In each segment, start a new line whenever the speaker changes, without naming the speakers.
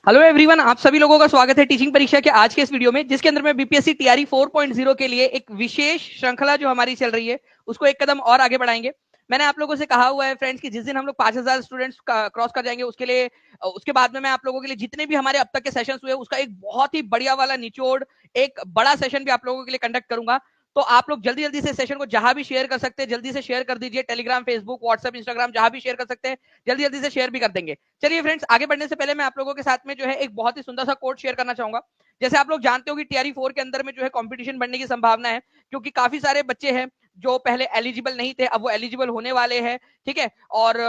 Hello everyone, आप सभी लोगों का स्वागत है टीचिंग परीक्षा के आज के इस वीडियो में, जिसके अंदर में बीपीएससी टीआरई 4.0 के लिए एक विशेष श्रृंखला जो हमारी चल रही है उसको एक कदम और आगे बढ़ाएंगे। मैंने आप लोगों से कहा हुआ है फ्रेंड्स कि जिस दिन हम लोग 5000 स्टूडेंट्स क्रॉस कर जाएंगे उसके लिए उसके बाद में मैं आप लोगों के लिए जितने भी हमारे अब तक के सेशंस हुए उसका एक बहुत ही बढ़िया वाला निचोड़, एक बड़ा सेशन भी आप लोगों के लिए कंडक्ट करूंगा। तो आप लोग जल्दी जल्दी से सेशन को जहां भी शेयर कर सकते हैं जल्दी से शेयर कर दीजिए। टेलीग्राम, फेसबुक, व्हाट्सएप, इंस्टाग्राम जहां भी शेयर कर सकते हैं जल्दी जल्दी से शेयर भी कर देंगे। चलिए फ्रेंड्स, आगे बढ़ने से पहले मैं आप लोगों के साथ में जो है एक बहुत ही सुंदर सा कोड शेयर करना चाहूंगा। जैसे आप लोग जानते हो कि टीआरई 4 के अंदर में जो है कंपटीशन बढ़ने की संभावना है, क्योंकि काफी सारे बच्चे हैं जो पहले एलिजिबल नहीं थे, अब वो एलिजिबल होने वाले हैं। ठीक है, और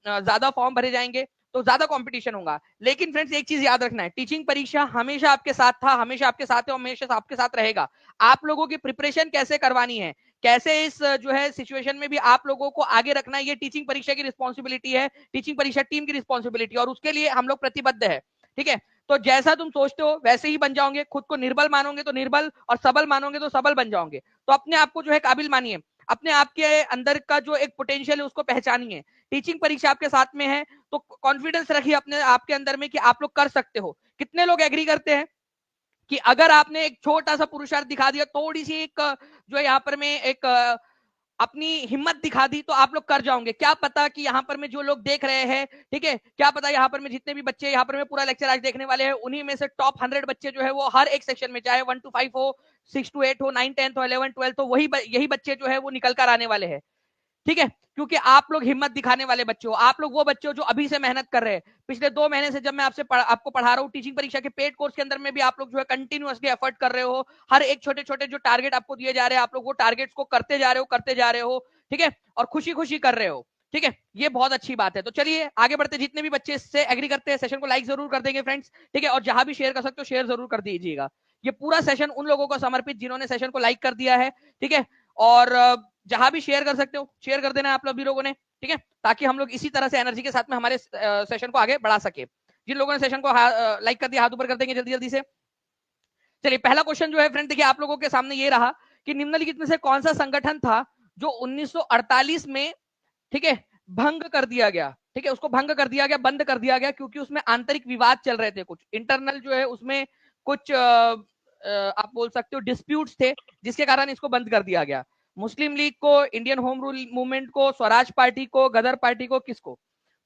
ज्यादा फॉर्म भरे जाएंगे तो ज्यादा कंपटीशन होगा। लेकिन फ्रेंड्स, एक चीज याद रखना है, टीचिंग परीक्षा हमेशा आपके साथ था, हमेशा आपके साथ है और हमेशा आपके साथ रहेगा। आप लोगों की प्रिपरेशन कैसे करवानी है, कैसे इस जो है सिचुएशन में भी आप लोगों को आगे रखना है, ये टीचिंग परीक्षा की रिस्पॉन्सिबिलिटी है, टीचिंग परीक्षा टीम की रिस्पॉन्सिबिलिटी, और उसके लिए हम लोग प्रतिबद्ध है। ठीक है, तो जैसा तुम सोचते हो वैसे ही बन जाओगे। खुद को निर्बल मानोगे तो निर्बल, और सबल मानोगे तो सबल बन जाओगे। तो अपने आप को जो है काबिल मानिए, अपने आप के अंदर का जो एक पोटेंशियल है उसको पहचानिए। टीचिंग परीक्षा आपके साथ में है तो कॉन्फिडेंस रखिए अपने आपके अंदर में कि आप लोग कर सकते हो। कितने लोग एग्री करते हैं कि अगर आपने एक छोटा सा पुरुषार्थ दिखा दिया, थोड़ी सी एक जो है यहाँ पर में एक अपनी हिम्मत दिखा दी, तो आप लोग कर जाओगे। क्या पता कि यहाँ पर में जो लोग देख रहे हैं, ठीक है, क्या पता यहाँ पर में जितने भी बच्चे यहाँ पर में पूरा लेक्चर आज देखने वाले हैं उन्हीं में से टॉप 100 बच्चे जो है वो हर एक सेक्शन में, चाहे 1 to 5 हो, 6 to 8 हो, 9 10 हो, 11 12 हो, वही यही बच्चे जो है वो निकल कर आने वाले हैं। ठीक है, क्योंकि आप लोग हिम्मत दिखाने वाले बच्चे हो, आप लोग वो बच्चे हो जो अभी से मेहनत कर रहे हैं। पिछले 2 महीने से जब मैं आपको पढ़ा रहा हूँ टीचिंग परीक्षा के पेड कोर्स के अंदर में भी आप लोग जो है कंटिन्यूअसली एफर्ट कर रहे हो। हर एक छोटे छोटे जो टारगेट आपको दिए जा रहे हैं आप लोग वो टारगेट्स को करते जा रहे हो, करते जा रहे हो। ठीक है, और खुशी खुशी कर रहे हो। ठीक है, ये बहुत अच्छी बात है। तो चलिए आगे बढ़ते, जितने भी बच्चे इससे एग्री करते हैं सेशन को लाइक जरूर कर देंगे फ्रेंड्स। ठीक है, और जहां भी शेयर कर सकते हो शेयर जरूर कर दीजिएगा। ये पूरा सेशन उन लोगों को समर्पित जिन्होंने सेशन को लाइक कर दिया है। ठीक है, और जहां भी शेयर कर सकते हो शेयर कर देना आप लोगों ने। ठीक है, ताकि हम लोग इसी तरह से एनर्जी के साथ में हमारे सेशन को आगे बढ़ा सके। जिन लोगों ने सेशन को लाइक कर दिया हाथ ऊपर कर देंगे जल्दी जल्दी से। चलिए, पहला क्वेश्चन जो है फ्रेंड, देखिए आप लोगों के सामने ये रहा कि निम्नलिखित में से कौन सा संगठन था जो 1948 में, ठीक है, भंग कर दिया गया। ठीक है, उसको भंग कर दिया गया, बंद कर दिया गया, क्योंकि उसमें आंतरिक विवाद चल रहे थे, कुछ इंटरनल जो है उसमें कुछ आप बोल सकते हो डिस्प्यूट्स थे, जिसके कारण इसको बंद कर दिया गया। मुस्लिम लीग को, इंडियन होम रूल मूवमेंट को, स्वराज पार्टी को, गदर पार्टी को, किसको?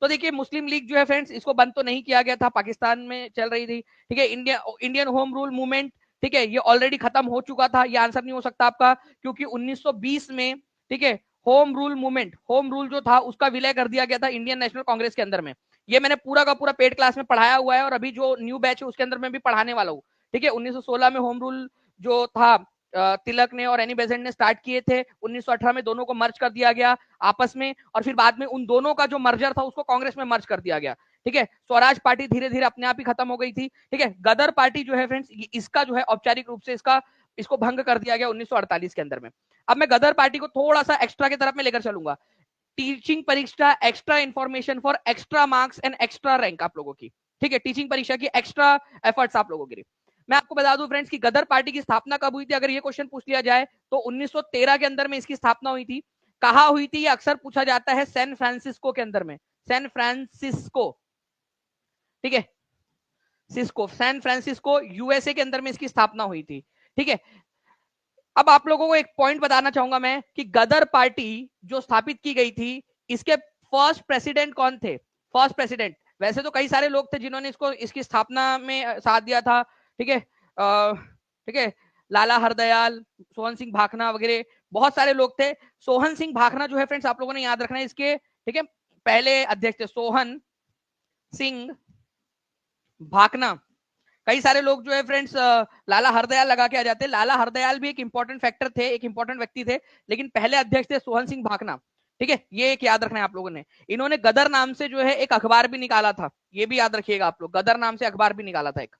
तो देखिए, मुस्लिम लीग जो है फ्रेंड्स इसको बंद तो नहीं किया गया था, पाकिस्तान में चल रही थी। ठीक है, इंडियन होम रूल मूवमेंट, ठीक है, ये ऑलरेडी खत्म हो चुका था, ये आंसर नहीं हो सकता आपका, क्योंकि 1920 में, ठीक है, home rule movement, home rule जो था उसका विलय कर दिया गया था इंडियन नेशनल कांग्रेस के अंदर में। ये मैंने पूरा का पूरा पेड क्लास में पढ़ाया हुआ है और अभी जो न्यू बैच है उसके अंदर में भी पढ़ाने वाला हूँ। ठीक है, 1916 में होम रूल जो था तिलक ने और एनी बेसेंट ने स्टार्ट किए थे, 1918 में दोनों को मर्ज कर दिया गया आपस में, और फिर बाद में उन दोनों का जो मर्जर था उसको कांग्रेस में मर्ज कर दिया गया। ठीक है, स्वराज पार्टी धीरे धीरे अपने आप ही खत्म हो गई थी। ठीक है, गदर पार्टी जो है फ्रेंड्स इसका जो है औपचारिक रूप से इसको भंग कर दिया गया 1948 के अंदर में। अब मैं गदर पार्टी को थोड़ा सा एक्स्ट्रा की तरफ में लेकर चलूंगा। टीचिंग परीक्षा extra information for extra marks and extra rank आप लोगों की। ठीक है, टीचिंग परीक्षा की एक्स्ट्रा एफर्ट्स आप लोगों के लिए। मैं आपको बता दूं फ्रेंड्स कि गदर पार्टी की स्थापना कब हुई थी, अगर ये क्वेश्चन पूछ लिया जाए तो 1913 के अंदर में इसकी स्थापना हुई थी। कहा हुई थी, ये अक्सर पूछा जाता है, सैन फ्रांसिस्को के अंदर में, सैन फ्रांसिस्को। ठीक है, सिस्को, सैन फ्रांसिस्को यूएसए के अंदर में इसकी स्थापना हुई थी। ठीक है, अब आप लोगों को एक पॉइंट बताना चाहूंगा मैं कि गदर पार्टी जो स्थापित की गई थी, इसके फर्स्ट प्रेसिडेंट कौन थे? फर्स्ट प्रेसिडेंट, वैसे तो कई सारे लोग थे जिन्होंने इसकी स्थापना में साथ दिया था। ठीक है, ठीक है, लाला हरदयाल, सोहन सिंह भाखना वगैरह बहुत सारे लोग थे। सोहन सिंह भाखना जो है फ्रेंड्स आप लोगों ने याद रखना है इसके, ठीक है, पहले अध्यक्ष थे सोहन सिंह भाखना। कई सारे लोग जो है फ्रेंड्स लाला हरदयाल लगा के आ जाते हैं, लाला हरदयाल भी एक इंपॉर्टेंट फैक्टर थे, एक इंपॉर्टेंट व्यक्ति थे, लेकिन पहले अध्यक्ष थे सोहन सिंह भाखना। ठीक है, ये एक याद रखना है आप लोगों ने। इन्होंने गदर नाम से जो है एक अखबार भी निकाला था, ये भी याद रखिएगा आप लोग, गदर नाम से अखबार भी निकाला था एक।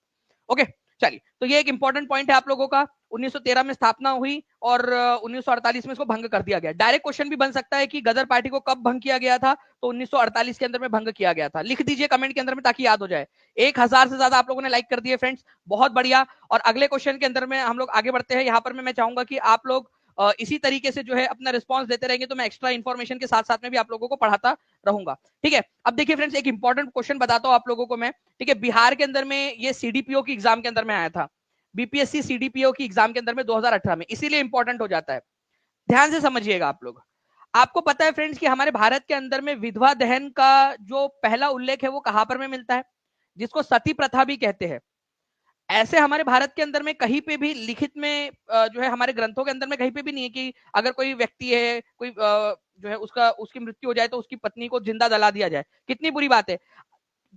ओके, चलिए, तो ये एक इंपॉर्टेंट पॉइंट है आप लोगों का। 1913 में स्थापना हुई और 1948 में इसको भंग कर दिया गया। डायरेक्ट क्वेश्चन भी बन सकता है कि गदर पार्टी को कब भंग किया गया था, तो 1948 के अंदर में भंग किया गया था। लिख दीजिए कमेंट के अंदर में ताकि याद हो जाए। 1000 से ज्यादा आप लोगों ने लाइक कर दिए फ्रेंड्स, बहुत बढ़िया। और अगले क्वेश्चन के अंदर में हम लोग आगे बढ़ते हैं। यहाँ पर मैं चाहूंगा कि आप लोग इसी तरीके से जो है अपना रिस्पॉन्स देते रहेंगे तो मैं एक्स्ट्रा इन्फॉर्मेशन के साथ साथ में भी आप लोगों को पढ़ाता रहूंगा। ठीक है, अब देखिए फ्रेंड्स, एक इंपॉर्टेंट क्वेश्चन बताता हूं आप लोगों को मैं। ठीक है, बिहार के अंदर में ये सीडीपीओ की एग्जाम के अंदर में आया था, बीपीएससी सीडीपीओ की एग्जाम के अंदर में 2018 में, इसीलिए इंपॉर्टेंट हो जाता है। ध्यान से समझिएगा आप लोग। आपको पता है फ्रेंड्स कि हमारे भारत के अंदर में विधवा दहन का जो पहला उल्लेख है वो कहां पर में मिलता है, जिसको सती प्रथा भी कहते हैं। ऐसे हमारे भारत के अंदर में कहीं पे भी लिखित में जो है हमारे ग्रंथों के अंदर में कहीं पे भी नहीं है कि अगर कोई व्यक्ति है, कोई जो है उसकी मृत्यु हो जाए तो उसकी पत्नी को जिंदा जला दिया जाए। कितनी बुरी बात है।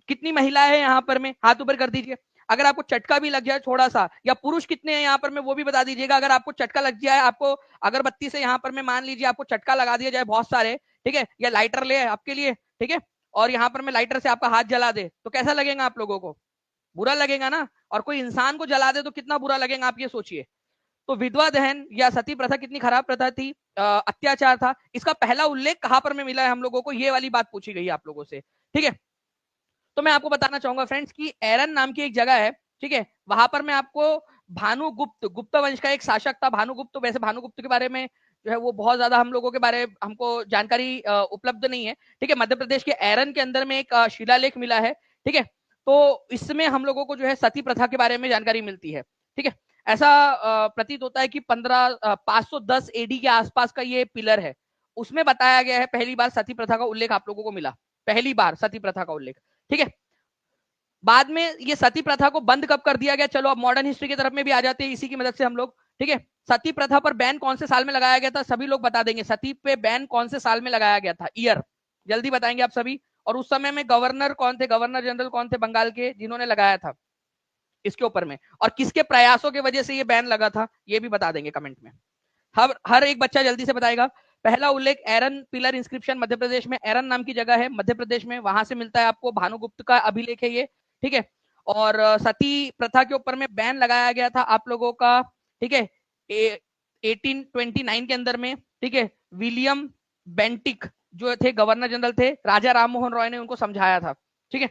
कितनी महिलाएं हैं यहाँ पर में, हाथ ऊपर कर दीजिए। अगर आपको चटका भी लग जाए थोड़ा सा, या पुरुष कितने हैं यहाँ पर में वो भी बता दीजिएगा। अगर आपको चटका लग जाए, आपको अगरबत्ती से यहाँ पर में मान लीजिए आपको चटका लगा दिया जाए बहुत सारे, ठीक है, या लाइटर ले आपके लिए, ठीक है, और यहाँ पर में लाइटर से आपका हाथ जला दे तो कैसा लगेगा आप लोगों को? बुरा लगेगा ना। और कोई इंसान को जला दे तो कितना बुरा लगेगा, आप ये सोचिए। तो विधवा दहन या सती प्रथा कितनी खराब प्रथा थी, अत्याचार था। इसका पहला उल्लेख कहां पर में मिला है हम लोगों को, ये वाली बात पूछी गई है आप लोगों से। ठीक है, तो मैं आपको बताना चाहूंगा फ्रेंड्स कि एरन नाम की एक जगह है, ठीक है, वहां पर मैं आपको भानुगुप्त, गुप्त वंश का एक शासक था भानुगुप्त। वैसे भानुगुप्त के बारे में जो है वो बहुत ज्यादा हम लोगों के बारे हमको जानकारी उपलब्ध नहीं है। ठीक है, मध्य प्रदेश के एरन के अंदर में एक शिलालेख मिला है। ठीक है, तो इसमें हम लोगों को जो है सती प्रथा के बारे में जानकारी मिलती है। ठीक है, ऐसा प्रतीत होता है कि 510 एडी के आसपास का ये पिलर है, उसमें बताया गया है पहली बार सती प्रथा का उल्लेख आप लोगों को मिला, पहली बार सती प्रथा का उल्लेख। ठीक है, बाद में ये सती प्रथा को बंद कब कर दिया गया, चलो अब मॉडर्न हिस्ट्री की तरफ में भी आ जाते हैं इसी की मदद से हम लोग। ठीक है, सती प्रथा पर बैन कौन से साल में लगाया गया था, सभी लोग बता देंगे। सती पे बैन कौन से साल में लगाया गया था, ईयर जल्दी बताएंगे आप सभी। और उस समय में गवर्नर कौन थे, गवर्नर जनरल कौन थे बंगाल के, जिन्होंने लगाया था इसके ऊपर में, और किसके प्रयासों की वजह से ये बैन लगा था, ये भी बता देंगे कमेंट में। हर एक बच्चा जल्दी से बताएगा। पहला उल्लेख एरन पिलर इंस्क्रिप्शन, मध्य प्रदेश में एरन नाम की जगह है मध्य प्रदेश में, वहां से मिलता है आपको, भानुगुप्त का अभिलेख है ये। ठीक है, और सती प्रथा के ऊपर में बैन लगाया गया था आप लोगों का। ठीक है, 1829 के अंदर में। ठीक है, विलियम बेंटिक जो थे गवर्नर जनरल थे, राजा राम मोहन रॉय ने उनको समझाया था। ठीक है,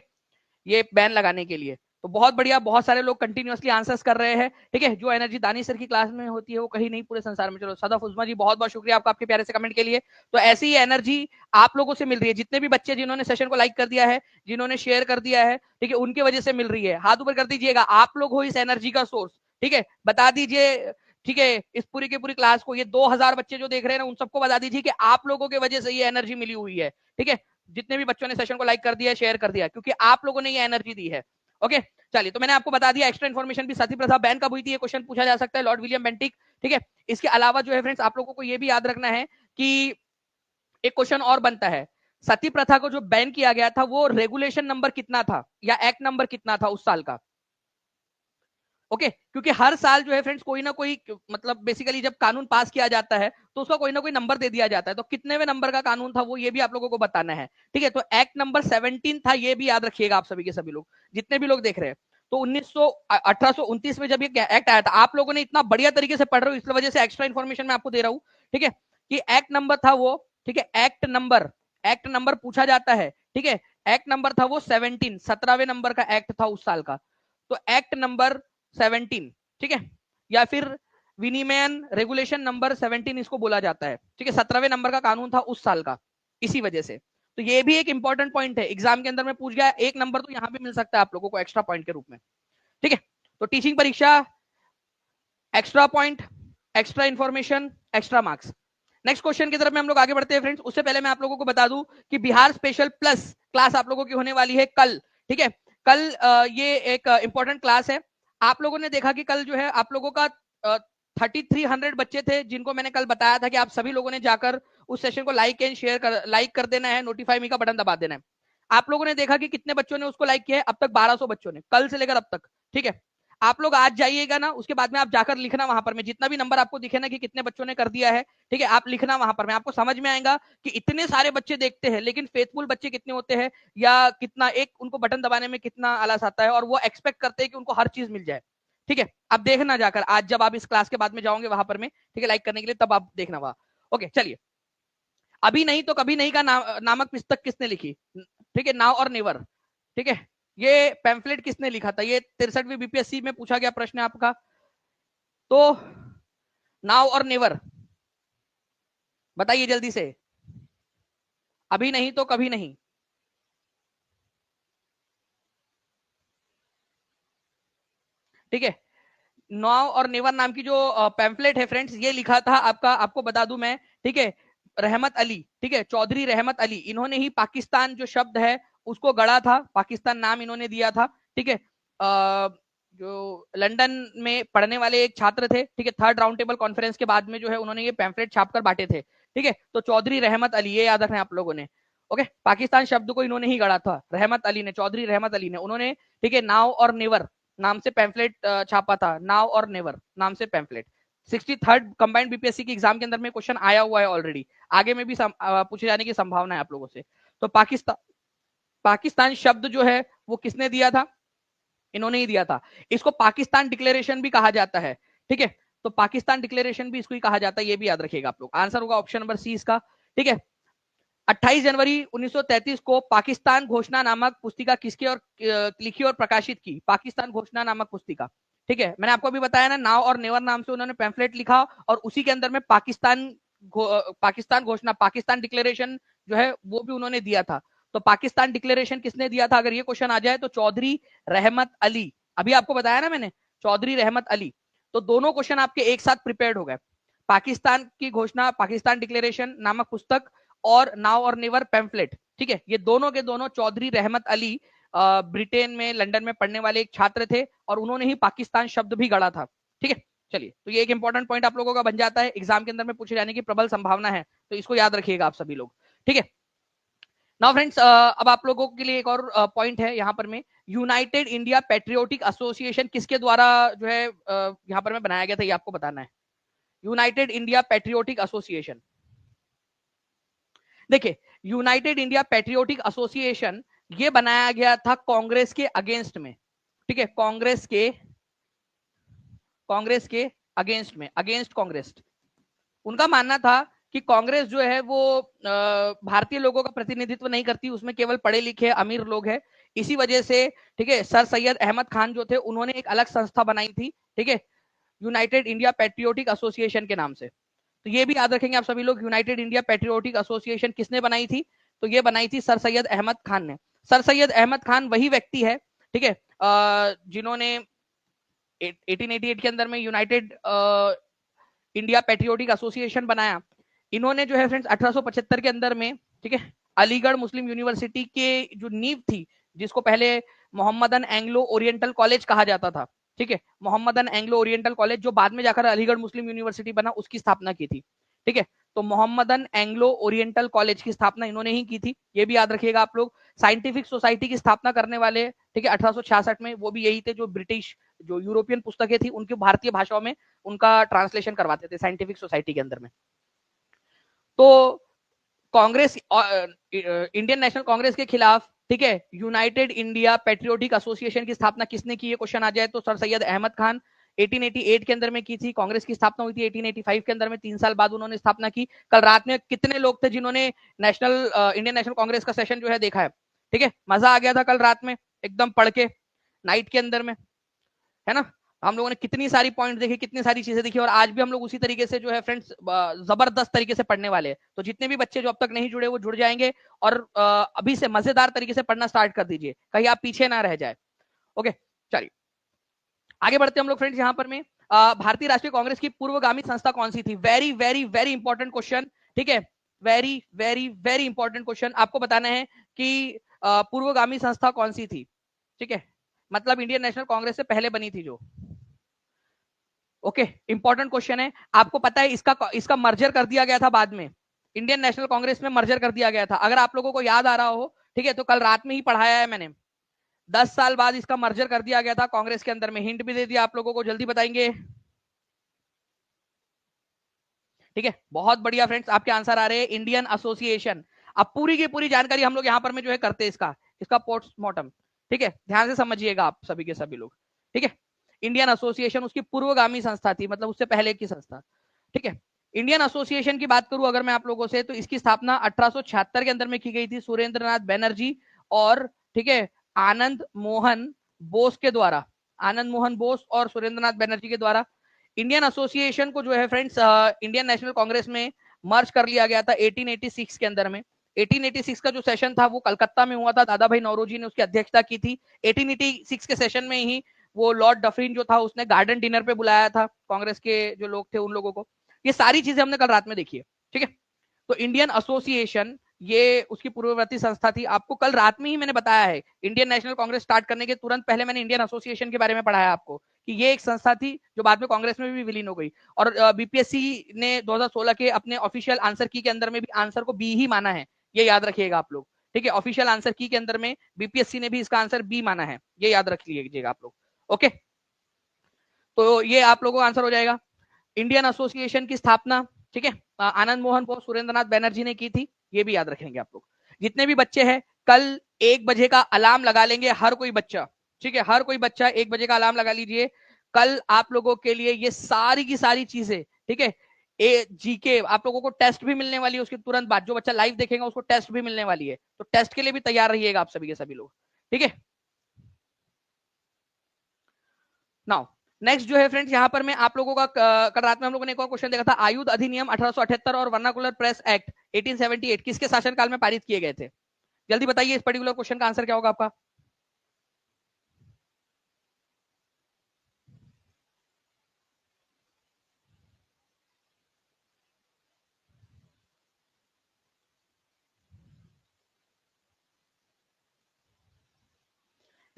ये बैन लगाने के लिए। तो बहुत बढ़िया, बहुत सारे लोग कंटिन्यूअसली आंसर्स कर रहे हैं। ठीक है, जो एनर्जी दानी सर की क्लास में होती है वो कहीं नहीं पूरे संसार में। चलो सदफ उस्मा जी, बहुत बहुत शुक्रिया आपका आपके प्यारे से कमेंट के लिए। तो ऐसी ही एनर्जी आप लोगों से मिल रही है, जितने भी बच्चे जिन्होंने सेशन को लाइक कर दिया है, जिन्होंने शेयर कर दिया है, ठीक है, उनके वजह से मिल रही है। हाथ ऊपर कर दीजिएगा, आप लोग हो इस एनर्जी का सोर्स। ठीक है, बता दीजिए। ठीक है, इस पूरी की पूरी क्लास को, ये 2000 बच्चे जो देख रहे हैं ना, उन सबको बता दीजिए कि आप लोगों की वजह से ये एनर्जी मिली हुई है। ठीक है, जितने भी बच्चों ने सेशन को लाइक कर दिया, शेयर कर दिया, क्योंकि आप लोगों ने ये एनर्जी दी है। ओके, चलिए, तो मैंने आपको बता दिया एक्स्ट्रा इन्फॉर्मेशन भी, सती प्रथा बैन कब हुई थी, ये क्वेश्चन पूछा जा सकता है, लॉर्ड विलियम बेंटिक। ठीक है, इसके अलावा जो है फ्रेंड्स आप लोगों को ये भी याद रखना है कि एक क्वेश्चन और बनता है, सती प्रथा को जो बैन किया गया था वो रेगुलेशन नंबर कितना था या एक्ट नंबर कितना था उस साल का। ओके, क्योंकि हर साल जो है फ्रेंड्स कोई ना कोई, मतलब बेसिकली जब कानून पास किया जाता है तो उसका कोई ना कोई नंबर दे दिया जाता है, तो कितनेवें नंबर का कानून था वो ये भी आप लोगों को बताना है। ठीक है, तो एक्ट नंबर 17 था, ये भी याद रखिएगा आप सभी के सभी लोग, जितने भी लोग देख रहे हैं। तो 1829 में जब ये एक्ट आया था, आप लोगों ने इतना बढ़िया तरीके से पढ़ रहे हो, इस वजह से एक्स्ट्रा इन्फॉर्मेशन मैं आपको दे रहा हूँ। ठीक है, कि एक्ट नंबर था वो, ठीक है, एक्ट नंबर पूछा जाता है। ठीक है, एक्ट नंबर था वो 17, 17वें नंबर का एक्ट था उस साल का। तो एक्ट नंबर 17, ठीक है, या फिर विनिमयन रेगुलेशन नंबर 17 इसको बोला जाता है। ठीक है, 17वें नंबर का कानून था उस साल का, इसी वजह से। तो ये भी एक इंपॉर्टेंट पॉइंट है, एग्जाम के अंदर में पूछ गया, एक नंबर तो यहाँ पे मिल सकता है आप लोगों को एक्स्ट्रा पॉइंट के रूप में। ठीक है, तो टीचिंग परीक्षा, extra point, extra information, extra marks. Next question की तरफ में हम लोग आगे बढ़ते हैं फ्रेंड्स। उससे पहले मैं आप लोगों को बता दूं कि बिहार स्पेशल प्लस क्लास आप लोगों की होने वाली है कल। ठीक है, कल ये एक इंपॉर्टेंट क्लास है। आप लोगों ने देखा कि कल जो है आप लोगों का 3300 बच्चे थे, जिनको मैंने कल बताया था कि आप सभी लोगों ने जाकर उस सेशन को लाइक एंड शेयर लाइक कर देना है, नोटिफाई मी का बटन दबा देना है। आप लोगों ने देखा कि कितने बच्चों ने उसको लाइक किया है, अब तक 1200 बच्चों ने, कल से लेकर अब तक। ठीक है, आप लोग आज जाइएगा ना, उसके बाद में आप जाकर लिखना वहां पर में, जितना भी नंबर आपको दिखे ना कि कितने बच्चों ने कर दिया है, ठीक है, आप लिखना वहां पर में, आपको समझ में आएगा कि इतने सारे बच्चे देखते हैं लेकिन फेथफुल बच्चे कितने होते हैं, या कितना एक उनको बटन दबाने में कितना आलस आता है, और वो एक्सपेक्ट करते हैं कि उनको हर चीज मिल जाए। ठीक है, अब देखना जाकर आज जब आप इस क्लास के बाद में जाओगे वहां पर में, ठीक है, लाइक करने के लिए, तब आप देखना वहां। ओके, चलिए, अभी नहीं तो कभी नहीं का नामक पुस्तक किसने लिखी? ठीक है, नाउ और नेवर। ठीक है, ये पैम्फलेट किसने लिखा था? ये 63वीं बीपीएससी में पूछा गया प्रश्न है आपका। तो नाउ और नेवर, बताइए जल्दी से, अभी नहीं तो कभी नहीं। ठीक है, नाउ और नेवर नाम की जो पैम्फलेट है फ्रेंड्स, ये लिखा था आपका, आपको बता दूं मैं, ठीक है, रहमत अली, ठीक है, चौधरी रहमत अली, इन्होंने ही पाकिस्तान जो शब्द है उसको गढ़ा था, पाकिस्तान नाम इन्होंने दिया था। ठीक है, जो लंदन में पढ़ने वाले एक छात्र थे, ठीक है, थर्ड राउंड टेबल कॉन्फ्रेंस के बाद में जो है उन्होंने ये पैम्फलेट छापकर बांटे थे। ठीक है, तो चौधरी रहमत अली, ये याद रखना है आप लोगों ने। ओके, पाकिस्तान शब्द को इन्होंने ही गढ़ा था, रहमत अली ने, चौधरी रहमत अली ने, उन्होंने, ठीक है, नाउ और नेवर नाम से पैम्फलेट छापा था, नाउ और नेवर नाम से पैम्फलेट। 63rd कंबाइंड बीपीएससी की एग्जाम के अंदर में क्वेश्चन आया हुआ है ऑलरेडी, आगे में भी पूछे जाने की संभावना है आप लोगों से। तो पाकिस्तान शब्द जो है वो किसने दिया था? इन्होंने ही दिया था। इसको पाकिस्तान डिक्लेरेशन भी कहा जाता है। ठीक है, तो पाकिस्तान डिक्लेरेशन भी इसको ही कहा जाता है, ये भी याद रखिएगा आप लोग। आंसर होगा ऑप्शन नंबर सी इसका। ठीक है, 28 जनवरी 1933 को पाकिस्तान घोषणा नामक पुस्तिका किसके और लिखी और प्रकाशित की? पाकिस्तान घोषणा नामक पुस्तिका। ठीक है, मैंने आपको अभी बताया ना, नाव और नेवर नाम से उन्होंने पैम्फलेट लिखा और उसी के अंदर में पाकिस्तान घोषणा, पाकिस्तान डिक्लेरेशन जो है वो भी उन्होंने दिया था। तो पाकिस्तान डिक्लेरेशन किसने दिया था अगर ये क्वेश्चन आ जाए तो? चौधरी रहमत अली। अभी आपको बताया ना मैंने, चौधरी रहमत अली। तो दोनों क्वेश्चन आपके एक साथ प्रिपेयर्ड हो गए। पाकिस्तान की घोषणा, पाकिस्तान डिक्लेरेशन नामक पुस्तक और नाउ और नेवर पैम्फलेट। ठीक है, ये दोनों के दोनों चौधरी रहमत अली ब्रिटेन में, लंदन में पढ़ने वाले एक छात्र थे और उन्होंने ही पाकिस्तान शब्द भी गढ़ा था। ठीक है, चलिए, तो ये एक इंपॉर्टेंट पॉइंट आप लोगों का बन जाता है, एग्जाम के अंदर में पूछे जाने की प्रबल संभावना है, तो इसको याद रखिएगा आप सभी लोग। ठीक है, नाउ फ्रेंड्स, अब आप लोगों के लिए एक और पॉइंट है यहाँ पर में, यूनाइटेड इंडिया पेट्रियोटिक एसोसिएशन किसके द्वारा जो है यहाँ पर में बनाया गया था, ये आपको बताना है। यूनाइटेड इंडिया पेट्रियोटिक एसोसिएशन, देखिए, यूनाइटेड इंडिया पेट्रियोटिक एसोसिएशन ये बनाया गया था कांग्रेस के अगेंस्ट में। ठीक है, कांग्रेस के अगेंस्ट में, अगेंस्ट कांग्रेस। उनका मानना था कि कांग्रेस जो है वो भारतीय लोगों का प्रतिनिधित्व नहीं करती, उसमें केवल पढ़े लिखे अमीर लोग हैं। इसी वजह से, ठीक है, सर सैयद अहमद खान जो थे उन्होंने एक अलग संस्था बनाई थी, ठीक है, यूनाइटेड इंडिया पेट्रियोटिक एसोसिएशन के नाम से। तो ये भी याद रखेंगे आप सभी लोग, यूनाइटेड इंडिया पेट्रियोटिक एसोसिएशन किसने बनाई थी? तो ये बनाई थी सर सैयद अहमद खान ने। सर सैयद अहमद खान वही व्यक्ति है, ठीक है, जिन्होंने 1888 के अंदर में यूनाइटेड इंडिया पेट्रियोटिक एसोसिएशन बनाया। इन्होंने जो है फ्रेंड्स 1875 के अंदर में, ठीक है, अलीगढ़ मुस्लिम यूनिवर्सिटी के जो नींव थी, जिसको पहले मोहम्मदन एंग्लो ओरिएंटल कॉलेज कहा जाता था, ठीक है, मोहम्मदन एंग्लो ओरिएंटल कॉलेज जो बाद में जाकर अलीगढ़ मुस्लिम यूनिवर्सिटी बना, उसकी स्थापना की थी। ठीक है, तो मोहम्मदन एंग्लो ओरिएंटल कॉलेज की स्थापना इन्होंने ही की थी, ये भी याद रखिएगा आप लोग। साइंटिफिक सोसाइटी की स्थापना करने वाले, ठीक है, 1866 में, वो भी यही थे जो ब्रिटिश, जो यूरोपियन पुस्तकें थी उनकी भारतीय भाषाओं में उनका ट्रांसलेशन करवाते थे साइंटिफिक सोसाइटी के अंदर में। तो कांग्रेस, इंडियन नेशनल कांग्रेस के खिलाफ, ठीक है, यूनाइटेड इंडिया पेट्रियोटिक एसोसिएशन की स्थापना किसने की, ये क्वेश्चन आ जाए तो सर सैयद अहमद खान 1888 के अंदर में की थी। कांग्रेस की स्थापना हुई थी 1885 के अंदर में, 3 साल बाद उन्होंने स्थापना की। कल रात में कितने लोग थे जिन्होंने इंडियन नेशनल कांग्रेस का सेशन जो है देखा है? ठीक है, मजा आ गया था कल रात में एकदम पढ़ के, नाइट के अंदर में, है ना। हम लोगों ने कितनी सारी पॉइंट देखी, कितनी सारी चीजें देखी, और आज भी हम लोग उसी तरीके से जो है फ्रेंड्स जबरदस्त तरीके से पढ़ने वाले हैं। तो जितने भी बच्चे जो अब तक नहीं जुड़े वो जुड़ जाएंगे, और अभी से मजेदार तरीके से पढ़ना स्टार्ट कर दीजिए, कहीं आप पीछे ना रह जाए। ओके, चलिए आगे बढ़ते हम लोग फ्रेंड्स। यहाँ पर में भारतीय राष्ट्रीय कांग्रेस की पूर्वगामी संस्था कौन सी थी? Very very very important question, ठीक है, very very very important question. आपको बताना है कि पूर्वगामी संस्था कौन सी थी, ठीक है, मतलब इंडियन नेशनल कांग्रेस से पहले बनी थी जो। ओके, इंपॉर्टेंट क्वेश्चन है। आपको पता है इसका मर्जर कर दिया गया था बाद में, इंडियन नेशनल कांग्रेस में मर्जर कर दिया गया था, अगर आप लोगों को याद आ रहा हो, ठीक है, तो कल रात में ही पढ़ाया है मैंने। 10 साल बाद इसका मर्जर कर दिया गया था कांग्रेस के अंदर में, हिंट भी दे दिया आप लोगों को, जल्दी बताएंगे। ठीक है, बहुत बढ़िया फ्रेंड्स, आपके आंसर आ रहे हैं इंडियन एसोसिएशन। अब पूरी की पूरी जानकारी हम लोग यहाँ पर में जो है करते हैं इसका पोस्टमार्टम। ठीक है, ध्यान से समझिएगा आप सभी के सभी लोग। ठीक है, इंडियन एसोसिएशन उसकी पूर्वगामी संस्था थी, मतलब उससे पहले की संस्था। ठीक है, इंडियन एसोसिएशन की बात करूं अगर मैं आप लोगों से, तो इसकी स्थापना 1876 के अंदर में की गई थी सुरेंद्रनाथ बैनर्जी और, ठीक है, आनंद मोहन बोस के द्वारा, आनंद मोहन बोस और सुरेंद्रनाथ बैनर्जी के द्वारा। इंडियन एसोसिएशन को जो है फ्रेंड्स इंडियन नेशनल कांग्रेस में मर्ज कर लिया गया था 1886 के अंदर में। 1886 का जो सेशन था वो कलकत्ता में हुआ था, दादा भाई नौरोजी ने उसकी अध्यक्षता की थी। 1886 के सेशन में ही वो लॉर्ड डफरिन जो था उसने गार्डन डिनर पे बुलाया था कांग्रेस के जो लोग थे उन लोगों को। ये सारी चीजें हमने कल रात में देखी है, ठीक है। तो इंडियन एसोसिएशन ये उसकी पूर्ववर्ती संस्था थी। आपको कल रात में ही मैंने बताया है, इंडियन नेशनल कांग्रेस स्टार्ट करने के तुरंत पहले मैंने इंडियन एसोसिएशन के बारे में पढ़ाया आपको कि ये एक संस्था थी जो बाद में कांग्रेस में भी विलीन हो गई। और बीपीएससी ने 2016 के अपने ऑफिशियल आंसर की के अंदर में भी आंसर को बी ही माना है, ये याद रखिएगा आप लोग, ठीक है। ऑफिशियल आंसर की के अंदर में बीपीएससी ने भी इसका आंसर बी माना है, ये याद रख लीजिएगा आप लोग, ओके। तो ये आप लोगों का आंसर हो जाएगा। इंडियन एसोसिएशन की स्थापना, ठीक है, आनंद मोहन बोस सुरेंद्रनाथ बैनर्जी ने की थी, ये भी याद रखेंगे आप लोग। जितने भी बच्चे हैं कल 1 बजे का अलार्म लगा लेंगे हर कोई बच्चा, ठीक है, हर कोई बच्चा 1 बजे का अलार्म लगा लीजिए। कल आप लोगों के लिए ये सारी की सारी चीजें, ठीक है, जीके आप लोगों को टेस्ट भी मिलने वाली है उसके तुरंत बाद, जो बच्चा लाइव देखेगा उसको टेस्ट भी मिलने वाली है, तो टेस्ट के लिए भी तैयार रहिएगा आप सभी के सभी लोग, ठीक है। नाउ नेक्स्ट जो है फ्रेंड्स, यहाँ पर मैं आप लोगों का कल रात में हम लोगों ने एक और क्वेश्चन देखा था, आयुध अधिनियम 1878 और वर्नाकुलर प्रेस एक्ट 1878 किसके शासनकाल में पारित किए गए थे? जल्दी बताइए, इस पर्टिकुलर क्वेश्चन का आंसर क्या होगा आपका?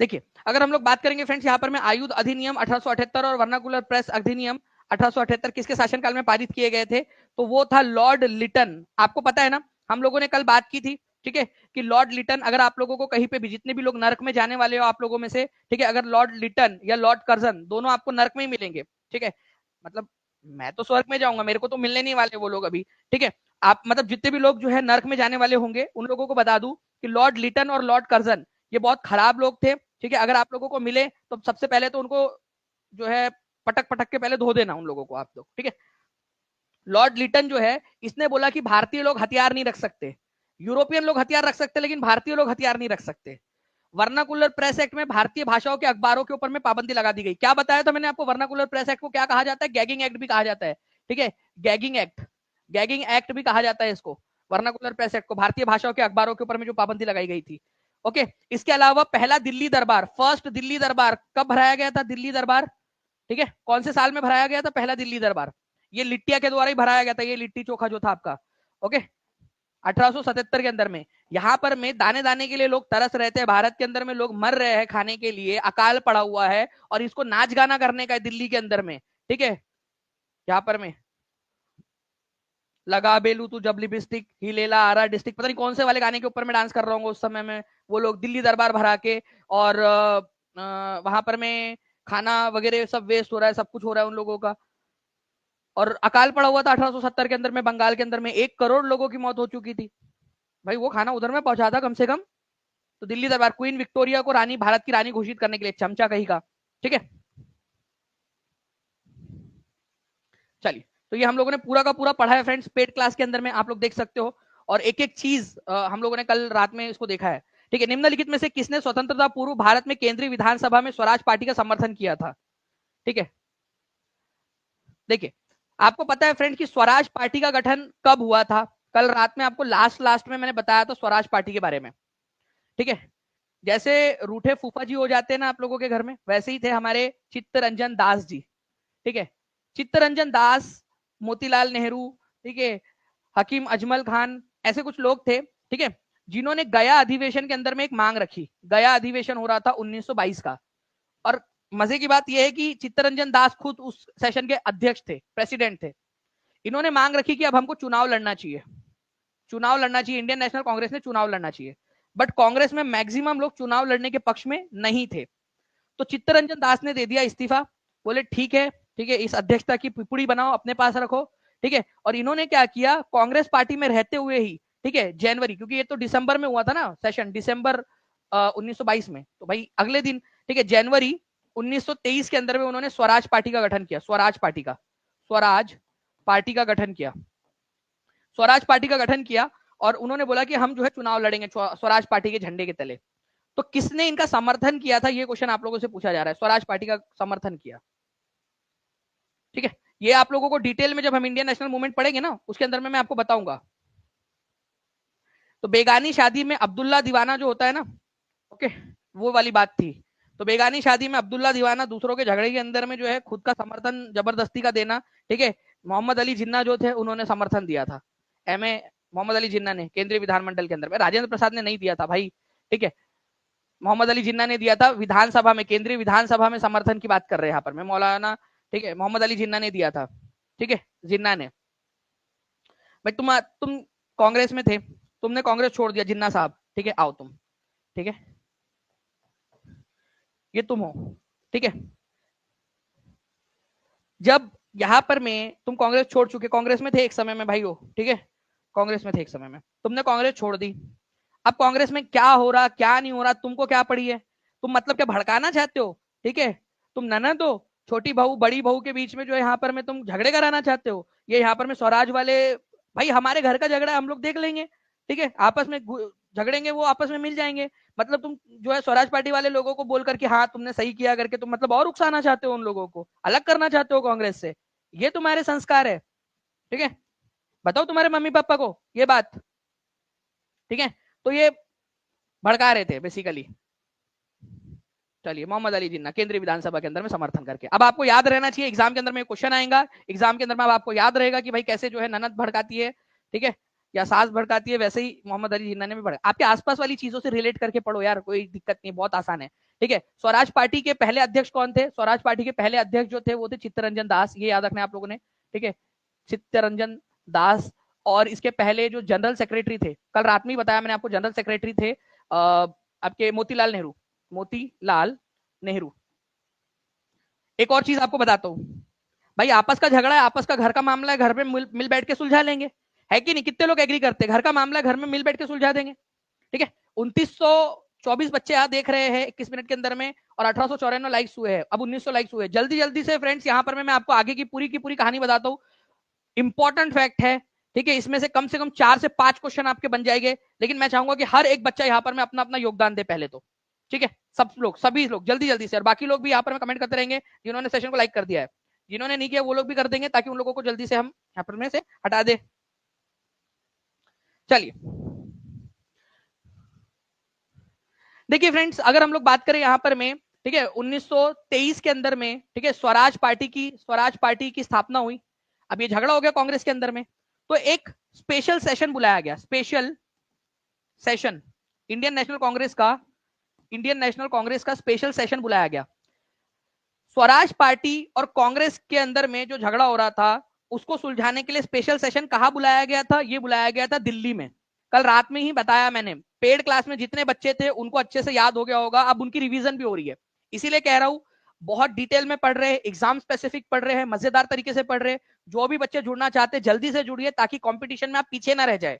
देखिए, अगर हम लोग बात करेंगे फ्रेंड्स, यहाँ पर मैं आयुध अधिनियम 1878 और वर्नाकुलर प्रेस अधिनियम 1878 किसके शासनकाल में पारित किए गए थे, तो वो था लॉर्ड लिटन। आपको पता है ना, हम लोगों ने कल बात की थी, ठीक है, कि लॉर्ड लिटन, अगर आप लोगों को कहीं पे भी जितने भी लोग नर्क में जाने वाले हो आप लोगों में से, ठीक है, अगर लॉर्ड लिटन या लॉर्ड कर्जन दोनों आपको नर्क में ही मिलेंगे, ठीक है, मतलब मैं तो स्वर्ग में जाऊंगा, मेरे को तो मिलने नहीं वाले वो लोग अभी, ठीक है। आप मतलब जितने भी लोग जो है नर्क में जाने वाले होंगे उन लोगों को बता दूं कि लॉर्ड लिटन और लॉर्ड कर्जन ये बहुत खराब लोग थे, ठीक है। अगर आप लोगों को मिले तो सबसे पहले तो उनको जो है पटक पटक के पहले धो देना उन लोगों को आप लोग, ठीक है। लॉर्ड लिटन जो है इसने बोला कि भारतीय लोग हथियार नहीं रख सकते, यूरोपियन लोग हथियार रख सकते लेकिन भारतीय लोग हथियार नहीं रख सकते। वर्नाकुलर प्रेस एक्ट में भारतीय भाषाओं के अखबारों के ऊपर में पाबंदी लगा दी गई। क्या बताया था मैंने आपको, वर्नाकुलर प्रेस एक्ट को क्या कहा जाता है? गैगिंग एक्ट भी कहा जाता है, ठीक है, गैगिंग एक्ट, गैगिंग एक्ट भी कहा जाता है इसको, वर्नाकुलर प्रेस एक्ट को, भारतीय भाषाओं के अखबारों के ऊपर में जो पाबंदी लगाई गई थी, ओके। इसके अलावा पहला दिल्ली दरबार, फर्स्ट दिल्ली दरबार कब भराया गया था? दिल्ली दरबार, ठीक है, कौन से साल में भराया गया था पहला दिल्ली दरबार? ये लिट्टिया के द्वारा ही भराया गया था, ये लिट्टी चोखा जो था आपका, ओके, 1877 के अंदर में। यहां पर में दाने दाने के लिए लोग तरस रहे थे, भारत के अंदर में लोग मर रहे हैं खाने के लिए, अकाल पड़ा हुआ है और इसको नाच गाना करने का है दिल्ली के अंदर में, ठीक है। यहाँ पर में लगा बेलू तू जब लिपस्टिक ही लेला आ रहा डिस्ट्रिक्ट, पता नहीं कौन से वाले गाने के ऊपर मैं डांस कर रहा हूँ उस समय में, वो लोग दिल्ली दरबार भरा के, और वहां पर में खाना वगैरह सब वेस्ट हो रहा है, सब कुछ हो रहा है उन लोगों का। और अकाल पड़ा हुआ था 1870 के अंदर में, बंगाल के अंदर में 1 करोड़ लोगों की मौत हो चुकी थी। भाई वो खाना उधर में पहुंचा था कम से कम। तो दिल्ली दरबार, क्वीन विक्टोरिया को रानी, भारत की रानी घोषित करने के लिए, चमचा कहीं का, ठीक है। चलिए, तो ये हम लोगों ने पूरा का पूरा पढ़ा है फ्रेंड्स, पेड क्लास के अंदर में आप लोग देख सकते हो। और एक एक चीज हम लोगों ने कल रात में इसको देखा है, ठीक है। निम्नलिखित में से किसने स्वतंत्रता पूर्व भारत में केंद्रीय विधानसभा में स्वराज पार्टी का समर्थन किया था? ठीक है, देखिए, आपको पता है फ्रेंड कि स्वराज पार्टी का गठन कब हुआ था? कल रात में आपको लास्ट लास्ट में मैंने बताया था स्वराज पार्टी के बारे में, ठीक है। जैसे रूठे फूफा जी हो जाते हैं ना आप लोगों के घर में, वैसे ही थे हमारे चित्तरंजन दास जी, ठीक है। चित्तरंजन दास, मोतीलाल नेहरू, ठीक है, हकीम अजमल खान, ऐसे कुछ लोग थे, ठीक है, जिन्होंने गया अधिवेशन के अंदर में एक मांग रखी। गया अधिवेशन हो रहा था 1922 का, और मजे की बात यह है कि चित्तरंजन दास खुद उस सेशन के अध्यक्ष थे, प्रेसिडेंट थे। इन्होंने मांग रखी कि अब हमको चुनाव लड़ना चाहिए, चुनाव लड़ना चाहिए, इंडियन नेशनल कांग्रेस ने चुनाव लड़ना चाहिए। बट कांग्रेस में मैक्सिमम लोग चुनाव लड़ने के पक्ष में नहीं थे। तो चित्तरंजन दास ने दे दिया इस्तीफा, बोले ठीक है, ठीक है, इस अध्यक्षता की पिपुड़ी बनाओ, अपने पास रखो, ठीक है। और इन्होंने क्या किया, कांग्रेस पार्टी में रहते हुए ही, ठीक है, जनवरी, क्योंकि ये तो दिसंबर में हुआ था ना सेशन, दिसंबर 1922 में, तो भाई अगले दिन, ठीक है, जनवरी 1923 के अंदर में उन्होंने स्वराज पार्टी का गठन किया, स्वराज पार्टी का, स्वराज पार्टी का गठन किया, स्वराज पार्टी का गठन किया। और उन्होंने बोला कि हम जो है चुनाव लड़ेंगे स्वराज पार्टी के झंडे के तले। तो किसने इनका समर्थन किया था, ये क्वेश्चन आप लोगों से पूछा जा रहा है, स्वराज पार्टी का समर्थन किया, ठीक है। ये आप लोगों को डिटेल में जब हम इंडियन नेशनल मूवमेंट पढ़ेंगे ना उसके अंदर में मैं आपको बताऊंगा। तो बेगानी शादी में अब्दुल्ला दीवाना जो होता है ना, ओके, वो वाली बात थी। तो बेगानी शादी में अब्दुल्ला दीवाना दूसरों के झगड़े के अंदर में जो है खुद का समर्थन जबरदस्ती का देना, ठीक है। मोहम्मद अली जिन्ना जो थे उन्होंने समर्थन दिया था, एमए मोहम्मद अली जिन्ना ने केंद्रीय विधानमंडल के अंदर में, राजेंद्र प्रसाद ने नहीं दिया था भाई, ठीक है। मोहम्मद अली जिन्ना ने दिया था विधानसभा में, केंद्रीय विधानसभा में समर्थन की बात कर रहे हैं यहाँ पर मैं, मौलाना, ठीक है, मोहम्मद अली जिन्ना ने दिया था, ठीक है, जिन्ना ने। भाई तुम कांग्रेस में थे, तुमने कांग्रेस छोड़ दिया जिन्ना साहब, ठीक है, आओ तुम, ठीक है, ये तुम हो, ठीक है। जब यहां पर मैं, तुम कांग्रेस छोड़ चुके, कांग्रेस में थे एक समय में भाई हो, ठीक है, कांग्रेस में थे एक समय में, तुमने कांग्रेस छोड़ दी। अब कांग्रेस में क्या हो रहा क्या नहीं हो रहा तुमको क्या पड़ी है, तुम मतलब क्या भड़काना चाहते हो, ठीक है। तुम ननद हो, छोटी बहू बड़ी बहू के बीच में जो है यहाँ पर में तुम झगड़े कराना चाहते हो, ये यहाँ पर में स्वराज वाले, भाई हमारे घर का झगड़ा हम लोग देख लेंगे, ठीक है, आपस में झगड़ेंगे वो आपस में मिल जाएंगे। मतलब तुम जो है स्वराज पार्टी वाले लोगों को बोल करके हाँ तुमने सही किया करके तुम मतलब और उकसाना चाहते हो, उन लोगों को अलग करना चाहते हो कांग्रेस से, ये तुम्हारे संस्कार है, ठीक है। बताओ तुम्हारे मम्मी पापा को ये बात, ठीक है। तो ये भड़का रहे थे बेसिकली। चलिए, मोहम्मद अली जिन्ना केंद्रीय विधानसभा के अंदर में समर्थन करके, अब आपको याद रहना चाहिए एग्जाम के अंदर में क्वेश्चन आएगा, एग्जाम के अंदर में अब आपको याद रहेगा कि भाई कैसे जो है ननद भड़काती है, ठीक है, या सास भड़काती है, वैसे ही मोहम्मद अली जिन्ना ने भी भड़का। आपके आसपास वाली चीजों से रिलेट करके पढ़ो यार, कोई दिक्कत नहीं, बहुत आसान है, ठीक है। स्वराज पार्टी के पहले अध्यक्ष कौन थे, स्वराज पार्टी के पहले अध्यक्ष जो थे वो थे चित्तरंजन दास, ये याद रखना है आप लोगों ने, ठीक है, चित्तरंजन दास। और इसके पहले जो जनरल सेक्रेटरी थे, कल रात में ही बताया मैंने आपको, जनरल सेक्रेटरी थे आपके मोतीलाल नेहरू, मोतीलाल नेहरू। एक और चीज आपको बताता हूं, भाई आपस का झगड़ा है, आपस का घर का मामला है, घर में मिल बैठ के सुलझा लेंगे, है कि नहीं, कितने लोग एग्री करते हैं, घर का मामला है घर में मिल बैठ के सुलझा देंगे, ठीक है। 2924 बच्चे यहाँ देख रहे हैं 21 मिनट के अंदर में, और 1894 लाइक्स हुए हैं, अब 1900 लाइक्स हुए। जल्दी जल्दी से फ्रेंड्स यहाँ पर मैं आपको आगे की पूरी कहानी बताता हूँ, इंपॉर्टेंट फैक्ट है, ठीक है। इसमें से कम 4 से 5 क्वेश्चन आपके बन जाएंगे, लेकिन मैं चाहूंगा कि हर एक बच्चा यहाँ पर मैं अपना अपना योगदान दे पहले तो, ठीक है, सब लोग सभी लोग जल्दी जल्दी से, और बाकी लोग भी यहाँ पर मैं कमेंट करते रहेंगे, जिन्होंने सेशन को लाइक कर दिया है, जिन्होंने नहीं किया वो लोग भी कर देंगे, ताकि उन लोगों को जल्दी से हम यहाँ पर में से हटा दे। चलिए देखिए फ्रेंड्स, अगर हम लोग बात करें यहाँ पर में, ठीक है, 1923 के अंदर में, ठीक है, स्वराज पार्टी की स्थापना हुई। अब ये झगड़ा हो गया कांग्रेस के अंदर में, तो एक स्पेशल सेशन बुलाया गया, special session, Indian national Congress का, इंडियन नेशनल कांग्रेस का स्पेशल सेशन बुलाया गया। स्वराज पार्टी और कांग्रेस के अंदर में जो झगड़ा हो रहा था उसको सुलझाने के लिए स्पेशल सेशन कहां बुलाया गया था, ये बुलाया गया था दिल्ली में। कल रात में ही बताया मैंने, पेड क्लास में जितने बच्चे थे उनको अच्छे से याद हो गया होगा, अब उनकी रिवीजन भी हो रही है, इसीलिए कह रहा हूं बहुत डिटेल में पढ़ रहे हैं, एग्जाम स्पेसिफिक पढ़ रहे हैं, मजेदार तरीके से पढ़ रहे हैं। जो भी बच्चे जुड़ना चाहते हैं जल्दी से जुड़िए, ताकि कंपटीशन में आप पीछे ना रह जाए,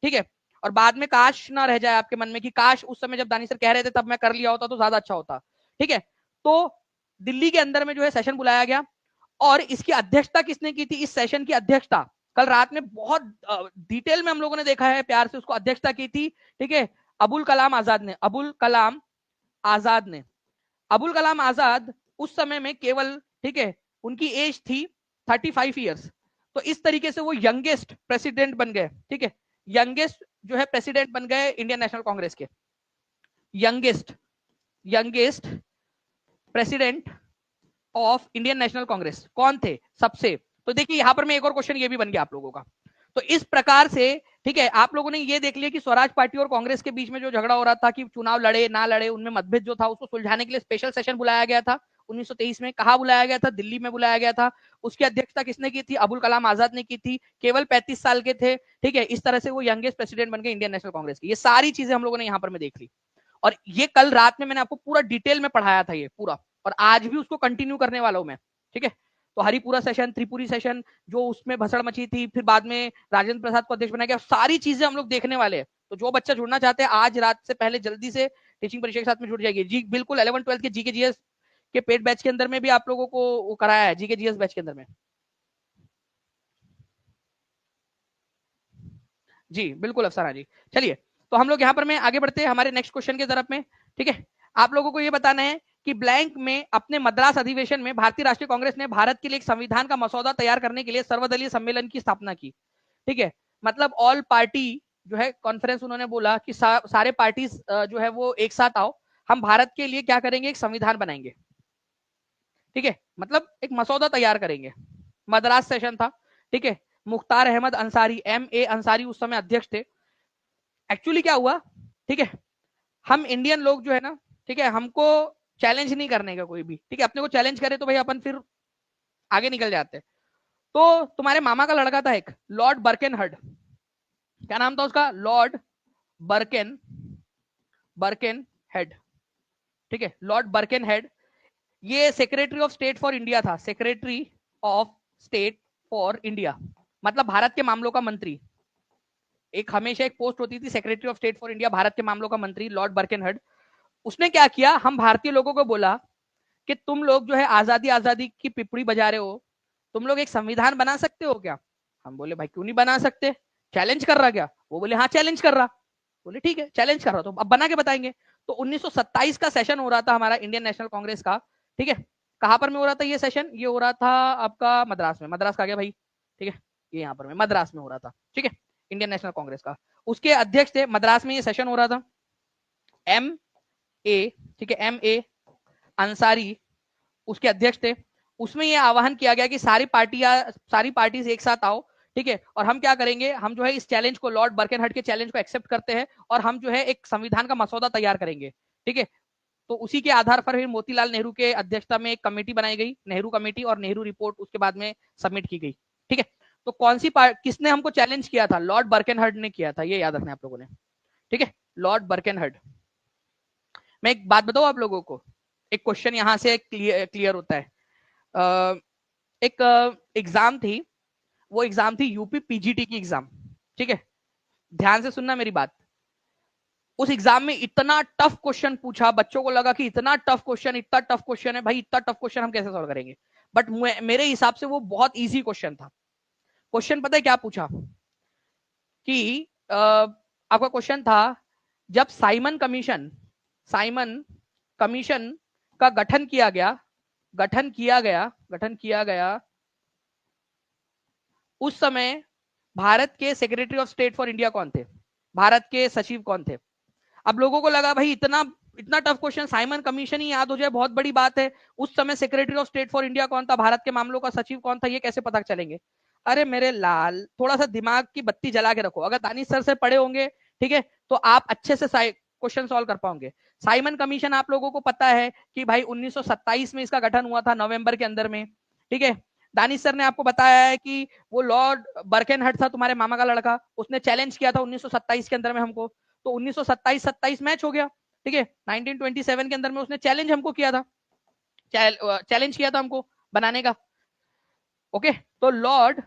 ठीक है। और बाद में काश ना रह जाए आपके मन में कि काश उस समय जब दानी सर कह रहे थे तब मैं कर लिया होता तो ज्यादा अच्छा होता, ठीक है। तो दिल्ली के अंदर में जो है सेशन बुलाया गया, और इसकी अध्यक्षता किसने की थी, इस सेशन की अध्यक्षता कल रात में बहुत डिटेल में हम लोगों ने देखा है, प्यार से उसको अध्यक्षता की थी, ठीक है, अबुल कलाम आजाद ने, अबुल कलाम आजाद ने। अबुल कलाम आजाद उस समय में केवल, ठीक है, उनकी एज थी 35 ईयर्स, तो इस तरीके से वो यंगेस्ट प्रेसिडेंट बन गए, ठीक है, यंगेस्ट जो है प्रेसिडेंट बन गए इंडियन नेशनल कांग्रेस के, youngest youngest president of Indian national Congress कौन थे सबसे। तो देखिए यहां पर मैं एक और क्वेश्चन ये भी बन गया आप लोगों का। तो इस प्रकार से, ठीक है, आप लोगों ने ये देख लिया कि स्वराज पार्टी और कांग्रेस के बीच में जो झगड़ा हो रहा था कि चुनाव लड़े ना लड़े, उनमें मतभेद जो था उसको सुलझाने के लिए स्पेशल सेशन बुलाया गया था 1923 में। कहा बुलाया गया था, दिल्ली में बुलाया गया था। उसकी अध्यक्षता किसने की थी, अबुल कलाम आजाद ने की थी, केवल 35 साल के थे, ठीक है। इस तरह से वो यंगेस्ट प्रेसिडेंट बन गए इंडियन नेशनल कांग्रेस की। ये सारी चीजें हम लोगों ने यहाँ पर में देख ली, और ये कल रात में मैंने आपको पूरा डिटेल में पढ़ाया था ये पूरा, और आज भी उसको कंटिन्यू करने वाला हूं मैं, ठीक है। तो हरिपुरा सेशन, त्रिपुरी सेशन, जो उसमें भसड़ मची थी, फिर बाद में राजेंद्र प्रसाद को अध्यक्ष बनाया गया, सारी चीजें हम लोग देखने वाले हैं। तो जो बच्चा जुड़ना चाहते हैं आज रात से पहले जल्दी से टीचिंग परीक्षा के साथ में जुड़ जाएगी जी, बिल्कुल 11-12 के जीके जीएस के पेड बैच के अंदर में भी आप लोगों को कराया है, जीके जीएस बैच के अंदर में। जी बिल्कुल अफसाना जी। चलिए, तो हम लोग यहाँ पर में आगे बढ़ते हैं हमारे नेक्स्ट क्वेश्चन की तरफ में, ठीक है। आप लोगों को ये बताना है कि ब्लैंक में अपने मद्रास अधिवेशन में भारतीय राष्ट्रीय कांग्रेस ने भारत के लिए एक संविधान का मसौदा तैयार करने के लिए सर्वदलीय सम्मेलन की स्थापना की। ठीक है, मतलब ऑल पार्टी जो है कॉन्फ्रेंस, उन्होंने बोला कि सारे पार्टीज जो है वो एक साथ आओ, हम भारत के लिए क्या करेंगे, एक संविधान बनाएंगे। ठीक है, मतलब एक मसौदा तैयार करेंगे। मद्रास सेशन था। ठीक है, मुख्तार अहमद अंसारी, MA अंसारी उस समय अध्यक्ष थे। एक्चुअली क्या हुआ, ठीक है, हम इंडियन लोग जो है ना, ठीक है, हमको चैलेंज नहीं करने का कोई भी, ठीक है, अपने को चैलेंज करे तो भाई अपन फिर आगे निकल जाते। तो तुम्हारे मामा का लड़का था एक, लॉर्ड बर्केनहर्ड, क्या नाम था उसका, लॉर्ड बर्केन हेड। ठीक है, लॉर्ड बर्केन हेड, ये secretary of state for India था, secretary of state for India, मतलब भारत के मामलों का मंत्री। एक हमेशा एक पोस्ट होती थी secretary of state for India, Bharat के मामलों का मंत्री, लॉर्ड बर्केनहर्ड। उसने क्या किया, हम भारतीय लोगों को बोला कि तुम लोग जो है आजादी आजादी की पिपड़ी बजा रहे हो, तुम लोग एक संविधान बना सकते हो क्या। हम बोले भाई क्यों नहीं बना सकते, चैलेंज कर रहा क्या। वो बोले हाँ चैलेंज कर रहा। बोले ठीक है चैलेंज कर रहा तो अब बना के बताएंगे। तो 1927 का सेशन हो रहा था हमारा इंडियन नेशनल कांग्रेस का। ठीक है, कहां पर में हो रहा था ये सेशन, ये हो रहा था आपका मद्रास में। मद्रास का गया भाई, ठीक है, ये यहाँ पर में मद्रास में हो रहा था। ठीक है, इंडियन नेशनल कांग्रेस का, उसके अध्यक्ष थे, मद्रास में ये सेशन हो रहा था, MA। ठीक है, MA अंसारी उसके अध्यक्ष थे। उसमें यह आह्वान किया गया कि सारी पार्टीज एक साथ आओ। ठीक है, और हम क्या करेंगे, हम जो है इस चैलेंज को, लॉर्ड बर्केनहर्ड के चैलेंज को एक्सेप्ट करते हैं और हम जो है एक संविधान का मसौदा तैयार करेंगे। ठीक है, तो उसी के आधार पर फिर मोतीलाल नेहरू के अध्यक्षता में एक कमेटी बनाई गई, नेहरू कमेटी, और नेहरू रिपोर्ट उसके बाद में सबमिट की गई। ठीक है, तो कौन सी किसने हमको चैलेंज किया था, लॉर्ड बर्केनहर्ड ने किया था, ये याद रखना आप लोगों ने। ठीक है, लॉर्ड बर्केनहर्ड। मैं एक बात बताऊं आप लोगों को, एक क्वेश्चन यहां से क्लियर होता है। एक एग्जाम थी, वो एग्जाम थी यूपी PGT की एग्जाम। ठीक है, ध्यान से सुनना मेरी बात। उस एग्जाम में इतना टफ क्वेश्चन पूछा, बच्चों को लगा कि इतना टफ क्वेश्चन, इतना टफ क्वेश्चन है भाई, इतना टफ क्वेश्चन हम कैसे सॉल्व करेंगे। बट मेरे हिसाब से वो बहुत इजी क्वेश्चन था। क्वेश्चन पता है क्या पूछा कि आपका क्वेश्चन था, जब साइमन कमीशन का गठन किया गया, उस समय भारत के secretary of state for India कौन थे, भारत के सचिव कौन थे। अब लोगों को लगा भाई इतना टफ क्वेश्चन, साइमन कमीशन ही याद हो जाए बहुत बड़ी बात है, उस समय secretary of state for India कौन था, भारत के मामलों का सचिव कौन था, ये कैसे पता चलेंगे। अरे मेरे लाल, थोड़ा सा दिमाग की बत्ती जला के रखो, अगर दानिश सर से पढ़े होंगे, ठीक है, तो आप अच्छे से क्वेश्चन सॉल्व कर पाओगे। साइमन कमीशन आप लोगों को पता है कि भाई 1927 में इसका गठन हुआ था, नवंबर के अंदर में। ठीक है, दानिश सर ने आपको बताया है कि वो लॉर्ड बर्केनहर्ड था तुम्हारे मामा का लड़का, उसने चैलेंज किया था 1927 के अंदर में हमको। तो 1927-27 मैच हो गया। ठीक है, 1927 के अंदर में उसने चैलेंज हमको किया था, चैलेंज किया था हमको बनाने का। ओके, तो लॉर्ड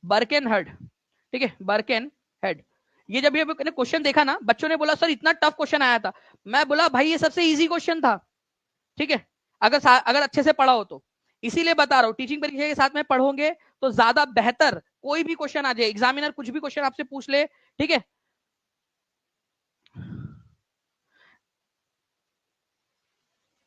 बर्केनहर्ड, ठीक है, बर्केनहेड, ये जब ये क्वेश्चन देखा ना, बच्चों ने बोला सर इतना टफ क्वेश्चन आया था। मैं बोला भाई ये सबसे इजी क्वेश्चन था। ठीक है, अगर अच्छे से पढ़ा हो तो, इसीलिए बता रहा हूं, टीचिंग परीक्षा के साथ में पढ़ोगे तो ज्यादा बेहतर, कोई भी क्वेश्चन आ जाए, एग्जामिनर कुछ भी क्वेश्चन आपसे पूछ ले, ठीक है।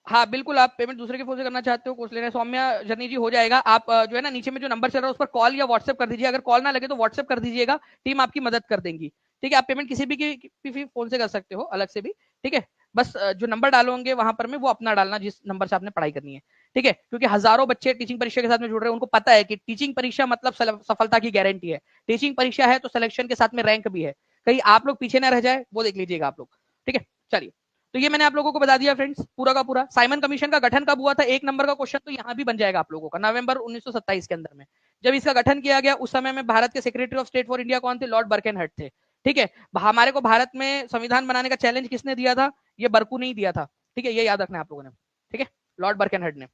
हाँ बिल्कुल, आप पेमेंट दूसरे के फोन से करना चाहते हो, कोर्स लेना है, सौम्या जर्नी जी हो जाएगा। आप जो है ना नीचे में जो नंबर चल रहा है उस पर कॉल या व्हाट्सएप कर दीजिए, अगर कॉल ना लगे तो व्हाट्सएप कर दीजिएगा, टीम आपकी मदद कर देंगी। ठीक है, आप पेमेंट किसी भी फोन से कर सकते हो, अलग से भी। ठीक है, बस जो नंबर डालोगे वहां पर में वो अपना डालना जिस नंबर से आपने पढ़ाई करनी है। ठीक है, क्योंकि हजारों बच्चे टीचिंग परीक्षा के साथ में जुड़ रहे हैं, उनको पता है कि टीचिंग परीक्षा मतलब सफलता की गारंटी है, टीचिंग परीक्षा है तो सिलेक्शन के साथ में रैंक भी है, कहीं आप लोग पीछे ना रह जाए वो देख लीजिएगा आप लोग। ठीक है, चलिए, तो ये मैंने आप लोगों को बता दिया फ्रेंड्स, पूरा का पूरा। साइमन कमीशन का गठन कब हुआ था, एक नंबर का क्वेश्चन तो यहाँ भी बन जाएगा आप लोगों का, नवंबर 1927 के अंदर में जब इसका गठन किया गया, उस समय में भारत के secretary of state for India कौन थे, लॉर्ड बर्केनहर्ड थे। ठीक है, हमारे को भारत में संविधान बनाने का चैलेंज किसने दिया था, ये बरकू नहीं दिया था। ठीक है, ये याद रखना आप लोगों ने। ठीक है, लॉर्ड बर्केनहर्ड ने।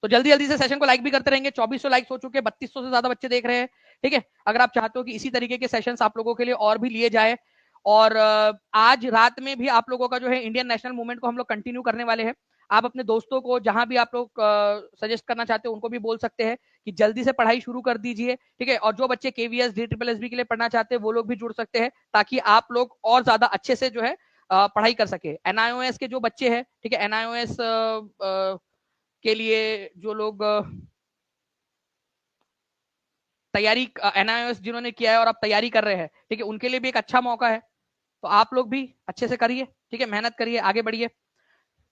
तो जल्दी जल्दी से सेशन को लाइक भी करते रहेंगे, 2400 लाइक्स हो चुके हैं, 3200 से ज्यादा बच्चे देख रहे हैं। ठीक है, अगर आप चाहते हो कि इसी तरीके के सेशंस आप लोगों के लिए और भी लिए जाए, और आज रात में भी आप लोगों का जो है इंडियन नेशनल मूवमेंट को हम लोग कंटिन्यू करने वाले हैं। आप अपने दोस्तों को जहां भी आप लोग सजेस्ट करना चाहते हो उनको भी बोल सकते हैं कि जल्दी से पढ़ाई शुरू कर दीजिए। ठीक है, और जो बच्चे KVS DSSS के लिए पढ़ना चाहते हैं वो लोग भी जुड़ सकते हैं, ताकि आप लोग और ज्यादा अच्छे से जो है पढ़ाई कर सके। एनआईओएस के जो बच्चे हैं, ठीक है, एनआईओएस के लिए जो लोग तैयारी, एनआईओएस जिन्होंने किया है और आप तैयारी कर रहे हैं, ठीक है, उनके लिए भी एक अच्छा मौका है। तो आप लोग भी अच्छे से करिए, ठीक है, मेहनत करिए, आगे बढ़िए।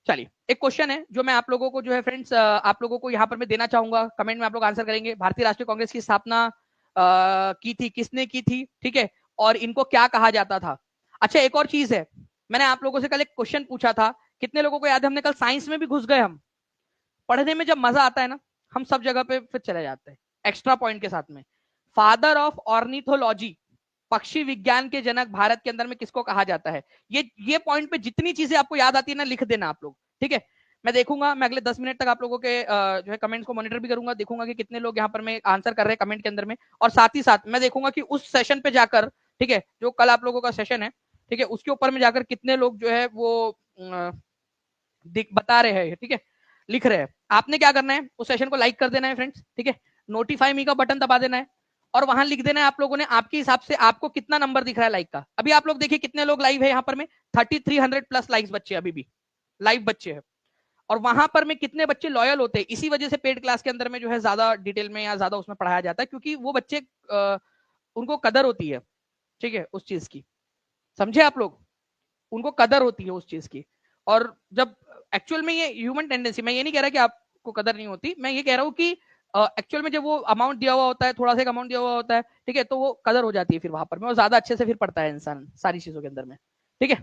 चलिए, एक क्वेश्चन है जो मैं आप लोगों को जो है फ्रेंड्स, आप लोगों को यहाँ पर मैं देना चाहूंगा, कमेंट में आप लोग आंसर करेंगे। भारतीय राष्ट्रीय कांग्रेस की स्थापना की थी, किसने की थी, ठीक है, और इनको क्या कहा जाता था। अच्छा, एक और चीज है, मैंने आप लोगों से कल एक क्वेश्चन पूछा था, कितने लोगों को याद है, हमने कल साइंस में भी घुस गए। हम पढ़ने में जब मजा आता है ना, हम सब जगह पे फिर चले जाते हैं एक्स्ट्रा पॉइंट के साथ में। फादर ऑफ ऑर्निथोलॉजी, पक्षी विज्ञान के जनक भारत के अंदर में किसको कहा जाता है। ये पॉइंट पे जितनी चीजें आपको याद आती है ना, लिख देना आप लोग, ठीक है। मैं देखूंगा, मैं अगले 10 मिनट तक आप लोगों के जो है कमेंट्स को मॉनिटर भी करूंगा, देखूंगा कि कितने लोग यहाँ पर मैं आंसर कर रहे हैं कमेंट के अंदर में। और साथ ही साथ मैं देखूंगा कि उस सेशन पे जाकर, ठीक है, जो कल आप लोगों का सेशन है, ठीक है, उसके ऊपर में जाकर कितने लोग जो है वो बता रहे हैं, ठीक है, लिख रहे हैं। आपने क्या करना है, उस सेशन को लाइक कर देना है फ्रेंड्स, ठीक है, नोटिफाई मी का बटन दबा देना है, और वहां लिख देना है आप लोगों ने आपके हिसाब से आपको कितना नंबर दिख रहा है लाइक का। अभी आप लोग देखिए कितने लोग लाइव है यहाँ पर में, 3300 प्लस लाइक्स बच्चे अभी भी लाइव बच्चे हैं। और वहां पर में कितने बच्चे लॉयल होते हैं, इसी वजह से पेड क्लास के अंदर में जो है ज्यादा डिटेल में या ज्यादा उसमें पढ़ाया जाता है, क्योंकि वो बच्चे उनको कदर होती है, ठीक है, उस चीज की, समझे आप लोग, उनको कदर होती है उस चीज की। और जब एक्चुअल में ये ह्यूमन टेंडेंसी, मैं ये नहीं कह रहा कि आपको कदर नहीं होती, मैं ये कह रहा हूँ कि एक्चुअल में जब वो अमाउंट दिया हुआ होता है, थोड़ा सा अमाउंट दिया हुआ होता है, ठीक है, तो वो कदर हो जाती है फिर वहां पर में, और ज्यादा अच्छे से फिर पढ़ता है इंसान सारी चीजों के अंदर में, ठीक है।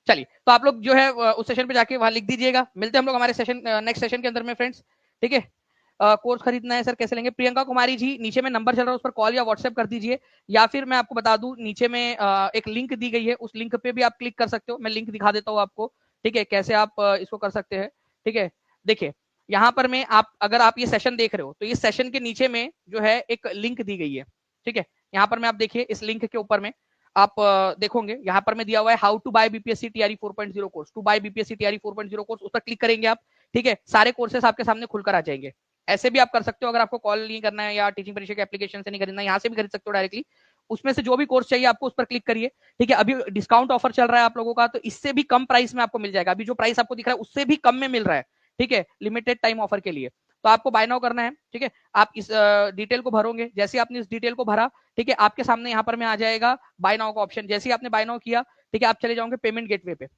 चलिए, तो आप लोग जो है उस सेशन पे जाके वहां लिख दीजिएगा। मिलते हैं हम लोग हमारे सेशन, नेक्स्ट सेशन के अंदर में फ्रेंड्स, ठीक है। कोर्स खरीदना है सर, कैसे लेंगे। प्रियंका कुमारी जी, नीचे में नंबर चल रहा है, उस पर कॉल या व्हाट्सएप कर दीजिए, या फिर मैं आपको बता दूं, नीचे में एक लिंक दी गई है, उस लिंक पे भी आप क्लिक कर सकते हो। मैं लिंक दिखा देता हूँ आपको, ठीक है, कैसे आप इसको कर सकते हैं, ठीक है। देखिए, यहाँ पर में आप, अगर आप ये सेशन देख रहे हो, तो इस सेशन के नीचे में जो है एक लिंक दी गई है, ठीक है। यहाँ पर में आप देखिए, इस लिंक के ऊपर में आप देखोगे, यहाँ पर में दिया हुआ है how to buy BPSC TRE 4.0 course, to buy BPSC TRE 4.0 course, उस पर क्लिक करेंगे आप, ठीक है, सारे कोर्सेस आपके सामने खुलकर आ जाएंगे। ऐसे भी आप कर सकते हो, अगर आपको कॉल नहीं करना है या टीचिंग परीक्षा के एप्लीकेशन से नहीं खरीदना, यहाँ से भी खरीद सकते हो डायरेक्टली। उसमें से जो भी कोर्स चाहिए आपको, उस पर क्लिक करिए, ठीक है। अभी डिस्काउंट ऑफर चल रहा है आप लोगों का, तो इससे भी कम प्राइस में आपको मिल जाएगा। अभी जो प्राइस आपको दिख रहा है उससे भी कम में मिल रहा है, ठीक है, लिमिटेड टाइम ऑफर के लिए। तो आपको बाय नाउ करना है, ठीक है। आप इस डिटेल को भरोगे, जैसे आपने इस डिटेल को भरा, ठीक है, आपके सामने यहाँ पर में आ जाएगा बाय नाउ का ऑप्शन। जैसे ही आपने बाय नाउ किया, ठीक है, आप चले जाओगे पेमेंट गेटवे पे।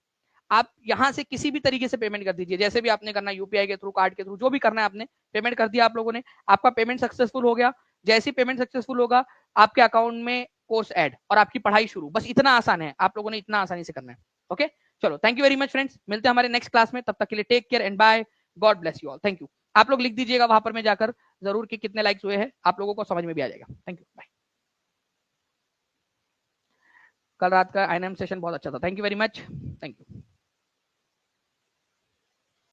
आप यहां से किसी भी तरीके से पेमेंट कर दीजिए, जैसे भी आपने करना है, यूपीआई के थ्रू, कार्ड के थ्रू, जो भी करना है आपने, पेमेंट कर दिया आप लोगों ने, आपका पेमेंट सक्सेसफुल हो गया। जैसे ही पेमेंट सक्सेसफुल होगा, आपके अकाउंट में कोर्स ऐड और आपकी पढ़ाई शुरू। बस इतना आसान है, आप लोगों ने इतना आसानी से करना है। ओके, चलो, thank you very much friends, मिलते हैं हमारे नेक्स्ट क्लास में, तब तक के लिए take care and bye, God bless you all, thank you. आप लोग लिख दीजिएगा वहां पर में जाकर जरूर कि कितने लाइक्स हुए हैं, आप लोगों को समझ में भी आ जाएगा। Thank you, bye. कल रात का आईएनएम सेशन बहुत अच्छा था, thank you very much, thank you.